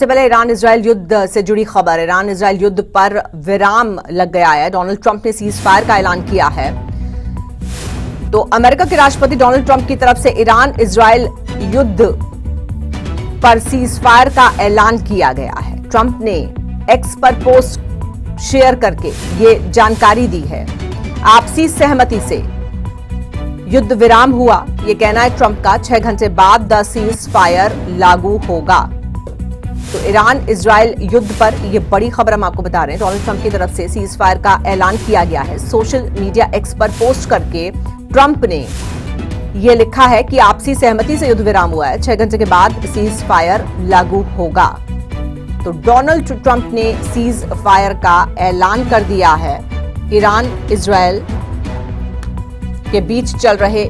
सबसे पहले Iran Israel युद्ध से जुड़ी खबर। ईरान इजराइल युद्ध पर विराम लग गया है। डोनाल्ड ट्रंप ने सीज फायर का ऐलान किया है। तो अमेरिका के राष्ट्रपति डोनाल्ड ट्रंप की तरफ से ईरान इजराइल युद्ध पर सीज फायर का ऐलान किया गया है। ट्रंप ने एक्स पर पोस्ट शेयर करके ये जानकारी दी है। आपसी सहमति से युद्ध विराम हुआ, यह कहना है ट्रंप का। 6 घंटे बाद द सीज फायर लागू होगा। तो ईरान इजराइल युद्ध पर यह बड़ी खबर हम आपको बता रहे हैं। डोनाल्ड ट्रंप की तरफ से सीज फायर का ऐलान किया गया है। सोशल मीडिया एक्स पर पोस्ट करके ट्रंप ने यह लिखा है कि आपसी सहमति से युद्ध विराम हुआ है। 6 घंटे के बाद सीज फायर लागू होगा। तो डोनाल्ड ट्रंप ने सीज फायर का ऐलान कर दिया है। ईरान इजराइल के बीच चल रहे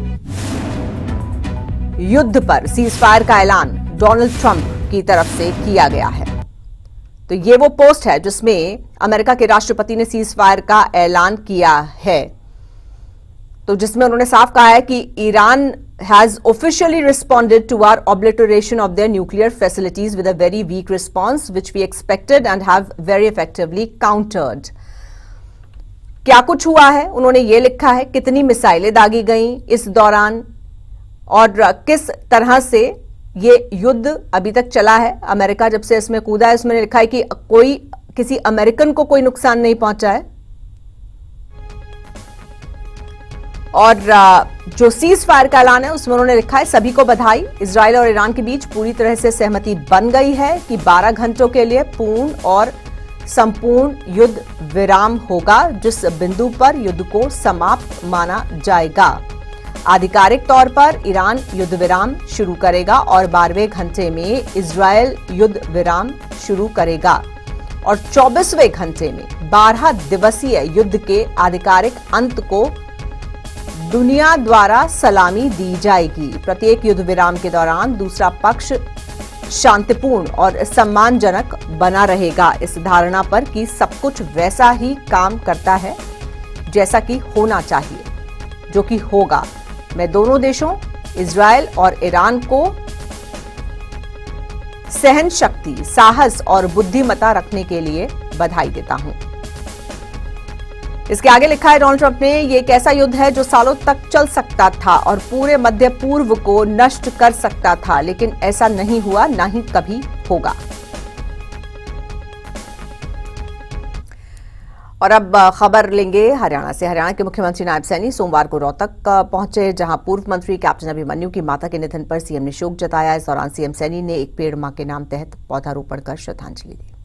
युद्ध पर सीज फायर का ऐलान डोनाल्ड ट्रंप की तरफ से किया गया है। तो ये वो पोस्ट है जिसमें अमेरिका के राष्ट्रपति ने सीज फायर का ऐलान किया है। तो जिसमें उन्होंने साफ कहा है कि Iran has officially responded to our obliteration of their nuclear facilities with a very weak response, which we expected and have very effectively countered. क्या कुछ हुआ है उन्होंने ये लिखा है, कितनी मिसाइलें दागी गईं इस दौरान और किस तरह से ये युद्ध अभी तक चला है। अमेरिका जब से इसमें कूदा है, इसमें लिखा है कि किसी अमेरिकन को कोई नुकसान नहीं पहुंचा है। और जो सीज फायर का ऐलान है उसमें उन्होंने लिखा है, सभी को बधाई। इजराइल और ईरान के बीच पूरी तरह से सहमति बन गई है कि 12 घंटों के लिए पूर्ण और संपूर्ण युद्ध विराम होगा, जिस बिंदु पर युद्ध को समाप्त माना जाएगा। आधिकारिक तौर पर ईरान युद्ध विराम शुरू करेगा और 12वें घंटे में इजराइल युद्ध विराम शुरू करेगा और 24वें घंटे में 12 दिवसीय युद्ध के आधिकारिक अंत को दुनिया द्वारा सलामी दी जाएगी। प्रत्येक युद्ध विराम के दौरान दूसरा पक्ष शांतिपूर्ण और सम्मानजनक बना रहेगा, इस धारणा पर कि सब कुछ वैसा ही काम करता है जैसा कि होना चाहिए, जो कि होगा। मैं दोनों देशों इजराइल और ईरान को सहन शक्ति, साहस और बुद्धिमत्ता रखने के लिए बधाई देता हूं। इसके आगे लिखा है डोनाल्ड ट्रंप ने, यह एक ऐसा युद्ध है जो सालों तक चल सकता था और पूरे मध्य पूर्व को नष्ट कर सकता था, लेकिन ऐसा नहीं हुआ, ना ही कभी होगा। और अब खबर लेंगे हरियाणा से। हरियाणा के मुख्यमंत्री नायब सैनी सोमवार को रोहतक पहुंचे, जहां पूर्व मंत्री कैप्टन अभिमन्यु की माता के निधन पर सीएम ने शोक जताया। इस दौरान सीएम सैनी ने एक पेड़ मां के नाम तहत पौधारोपण कर श्रद्धांजलि दी।